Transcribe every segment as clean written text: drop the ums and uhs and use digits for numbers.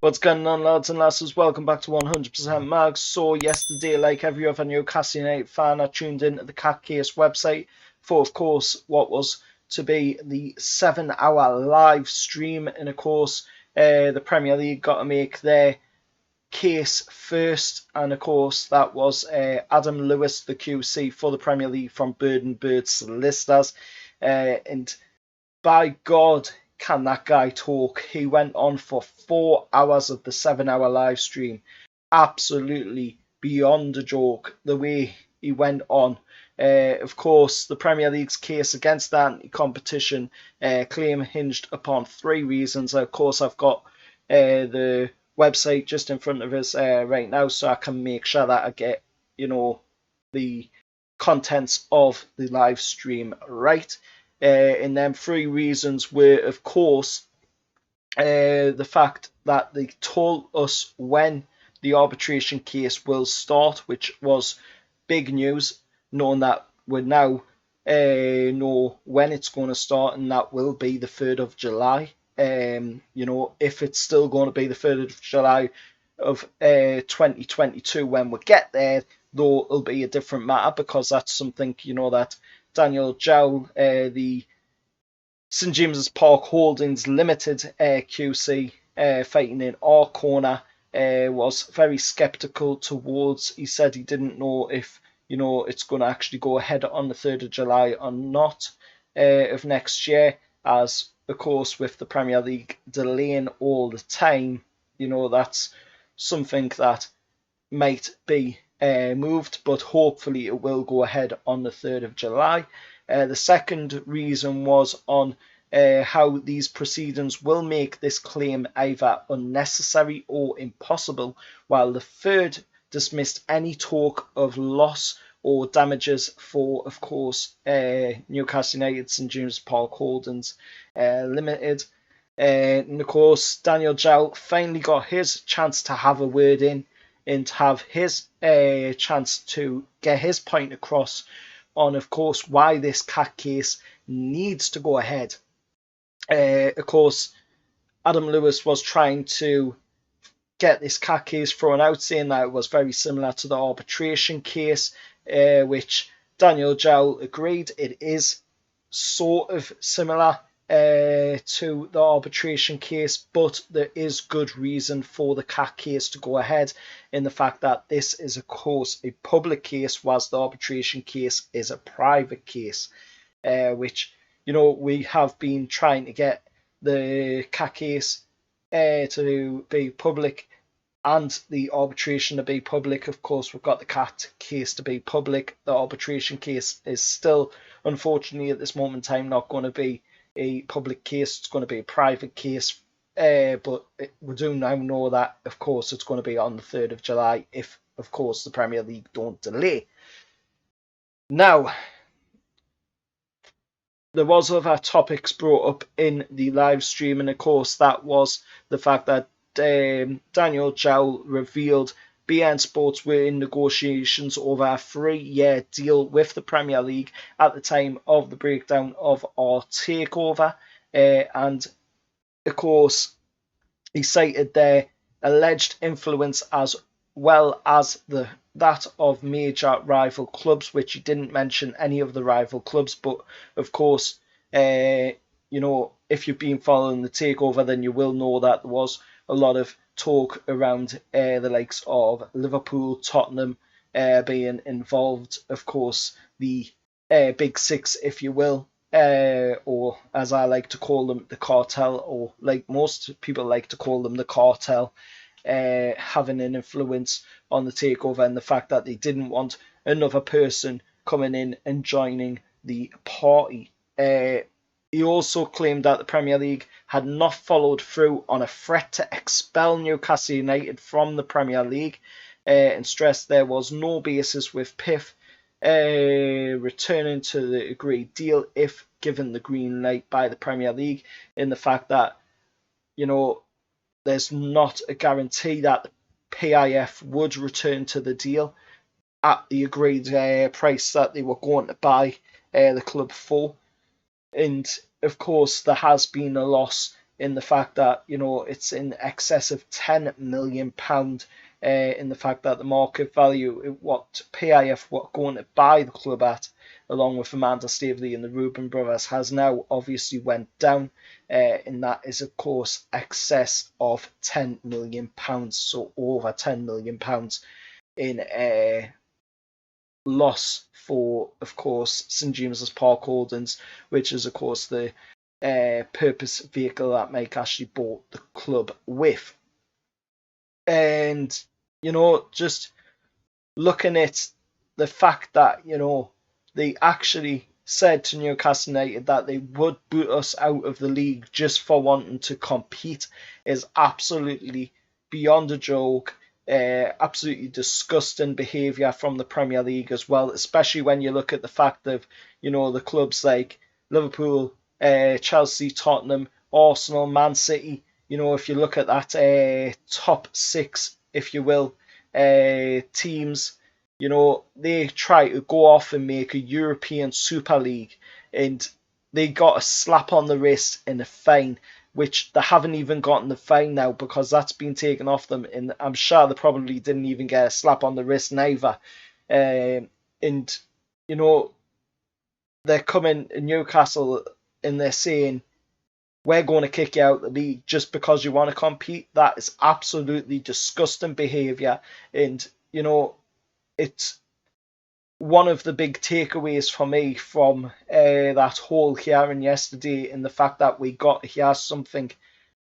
What's going on, lads and lasses? Welcome back to 100% Mag. So yesterday, like every other Newcastle United fan, I tuned into the Cat Case website for, of course, what was to be the 7-hour live stream. And, of course, the Premier League got to make their case first. And, of course, that was Adam Lewis, the QC for the Premier League from Bird and Bird Solicitors. And by God, can that guy talk? He went on for 4 hours of the 7-hour live stream. Absolutely beyond a joke, the way he went on. Of course, the Premier League's case against the anti-competition claim hinged upon 3 reasons. Of course, I've got the website just in front of us right now, so I can make sure that I get, the contents of the live stream right. And them 3 reasons were, of course, the fact that they told us when the arbitration case will start, which was big news, knowing that we now know when it's going to start, and that will be the 3rd of July. If it's still going to be the 3rd of July of 2022 when we get there, though it'll be a different matter, because that's something, that Daniel Jowl, the St James's Park Holdings Limited QC, fighting in our corner, was very sceptical towards. He said he didn't know if it's going to actually go ahead on the 3rd of July or not of next year, as of course with the Premier League delaying all the time, that's something that might be moved, but hopefully it will go ahead on the 3rd of July. The second reason was on how these proceedings will make this claim either unnecessary or impossible, while the third dismissed any talk of loss or damages for, of course, Newcastle United St James's Park Holdings Limited. And of course, Daniel Jowl finally got his chance to have a word in and have his chance to get his point across on, of course, why this cat case needs to go ahead. Of course, Adam Lewis was trying to get this cat case thrown out, saying that it was very similar to the arbitration case, which Daniel Jowl agreed it is sort of similar to the arbitration case, but there is good reason for the cat case to go ahead in the fact that this is, of course, a public case, whilst the arbitration case is a private case, which, we have been trying to get the cat case to be public and the arbitration to be public. Of course, we've got the cat case to be public. The arbitration case is still, unfortunately, at this moment in time, not going to be a public case. It's going to be a private case, but we do now know that, of course, it's going to be on the 3rd of July if, of course, the Premier League don't delay. Now, there was other topics brought up in the live stream, and of course that was the fact that Daniel Jowl revealed beIN Sports were in negotiations over a 3-year deal with the Premier League at the time of the breakdown of our takeover. And, of course, he cited their alleged influence as well as that of major rival clubs, which he didn't mention any of the rival clubs. But, of course, if you've been following the takeover, then you will know that there was a lot of talk around the likes of Liverpool, Tottenham being involved. Of course, the Big Six, if you will, or as I like to call them, the cartel, or like most people like to call them, the cartel, having an influence on the takeover, and the fact that they didn't want another person coming in and joining the party. He also claimed that the Premier League had not followed through on a threat to expel Newcastle United from the Premier League, and stressed there was no basis with PIF returning to the agreed deal if given the green light by the Premier League, in the fact that, there's not a guarantee that the PIF would return to the deal at the agreed price that they were going to buy the club for. And, of course, there has been a loss in the fact that, you know, it's in excess of £10 million, in the fact that the market value, what PIF were going to buy the club at, along with Amanda Staveley and the Reuben brothers, has now obviously went down, and that is of course excess of £10 million, so over £10 million in loss for, of course, St James's Park Holdings, which is of course the purpose vehicle that Mike Ashley bought the club with. And, you know, just looking at the fact that, you know, they actually said to Newcastle United that they would boot us out of the league just for wanting to compete is absolutely beyond a joke. Absolutely disgusting behaviour from the Premier League as well, especially when you look at the fact of, you know, the clubs like Liverpool, Chelsea, Tottenham, Arsenal, Man City. You know, if you look at that top six, if you will, teams, you know, they try to go off and make a European Super League, and they got a slap on the wrist and a fine, which they haven't even gotten the fine now because that's been taken off them, and I'm sure they probably didn't even get a slap on the wrist neither. And, you know, they're coming in Newcastle and they're saying, we're going to kick you out of the league just because you want to compete. That is absolutely disgusting behaviour. And, you know, it's one of the big takeaways for me from that whole hearing yesterday, in the fact that we got to hear something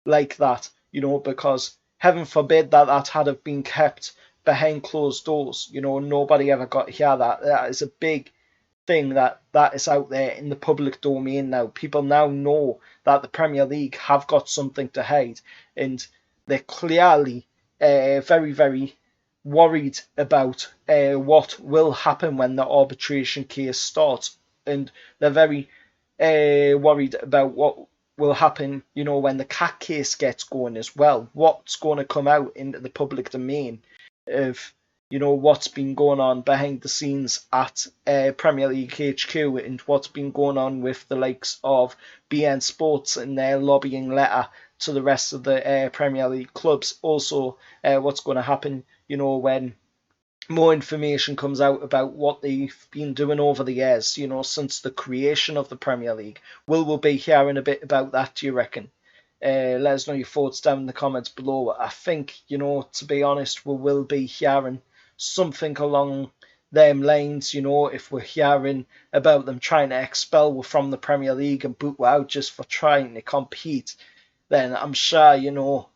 like that, you know, because heaven forbid that that had have been kept behind closed doors. You know, nobody ever got to hear that. That is a big thing that is out there in the public domain now. People now know that the Premier League have got something to hide, and they're clearly very, very worried about what will happen when the arbitration case starts, and they're very worried about what will happen, you know, when the CAT case gets going as well. What's going to come out into the public domain of, you know, what's been going on behind the scenes at Premier League HQ, and what's been going on with the likes of BN Sports and their lobbying letter to the rest of the Premier League clubs. Also, what's going to happen, you know, when more information comes out about what they've been doing over the years, you know, since the creation of the Premier League. Will we be hearing a bit about that, do you reckon? Let us know your thoughts down in the comments below. I think, you know, to be honest, we will be hearing something along them lines. You know, if we're hearing about them trying to expel us from the Premier League and boot us out just for trying to compete, then I'm sure, you know,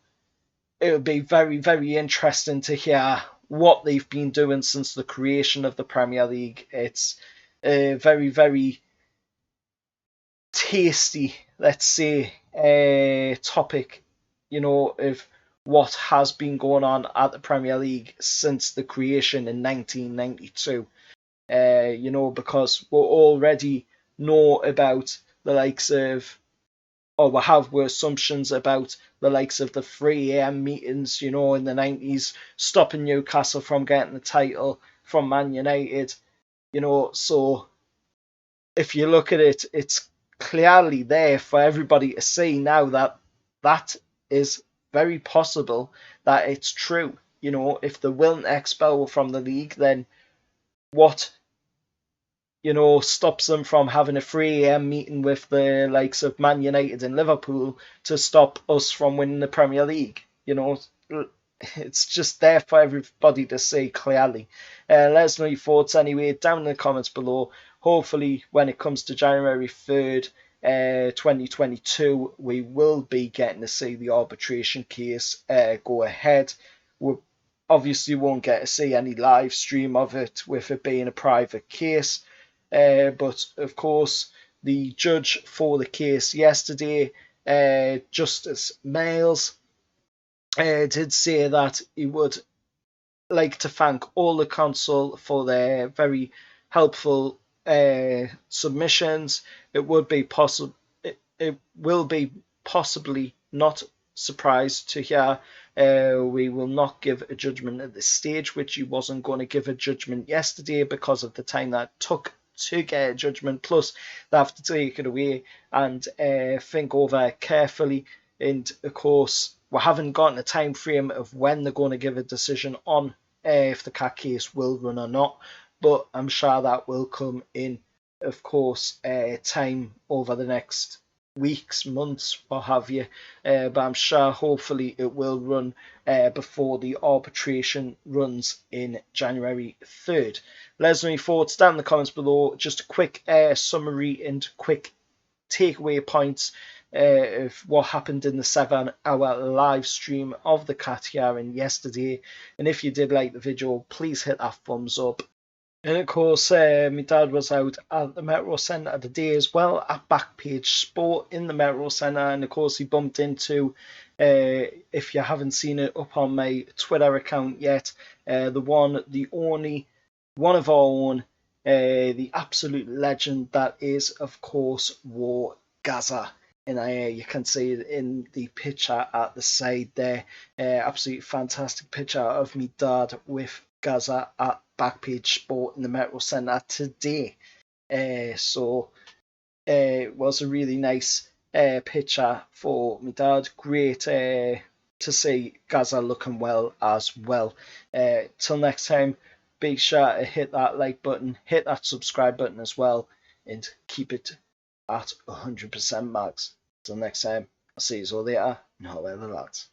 it would be very, very interesting to hear what they've been doing since the creation of the Premier League. It's a very, very tasty, let's say, topic, you know, of what has been going on at the Premier League since the creation in 1992. You know, because we already know about the likes of, or we have assumptions about the likes of the 3 a.m. meetings, you know, in the 90s, stopping Newcastle from getting the title from Man United, you know. So if you look at it, it's clearly there for everybody to see now that that is very possible, that it's true. You know, if they will expel from the league, then what, you know, stops them from having a 3 a.m. meeting with the likes of Man United and Liverpool to stop us from winning the Premier League? You know, it's just there for everybody to see clearly. Let us know your thoughts anyway down in the comments below. Hopefully, when it comes to January 3rd, 2022, we will be getting to see the arbitration case go ahead. We obviously won't get to see any live stream of it, with it being a private case. But of course, the judge for the case yesterday, Justice Males, did say that he would like to thank all the counsel for their very helpful submissions. It would be possible. It will be possibly not surprised to hear we will not give a judgment at this stage, which he wasn't going to give a judgment yesterday because of the time that took to get a judgment. Plus, they have to take it away and think over carefully And of course, we haven't gotten a time frame of when they're going to give a decision on if the cat case will run or not, but I'm sure that will come in, of course, time over the next weeks, months, what have you. But I'm sure hopefully it will run before the arbitration runs in January 3rd. Let us know your thoughts down in the comments below. Just a quick summary and quick takeaway points of what happened in the 7-hour live stream of the cat hearing yesterday. And if you did like the video, please hit that thumbs up. And of course, my dad was out at the Metro Centre today as well, at Backpage Sport in the Metro Centre. And of course, he bumped into, if you haven't seen it up on my Twitter account yet, the one, the only, one of our own, the absolute legend that is, of course, War Gaza. And you can see it in the picture at the side there. Absolutely fantastic picture of me dad with Gaza at Backpage Sport in the Metro Centre today. So it was a really nice picture for my dad. Great to see Gaza looking well as well. Till next time, be sure to hit that like button, hit that subscribe button as well, and keep it at 100% mags. Till next time, I'll see you all later. No other lads.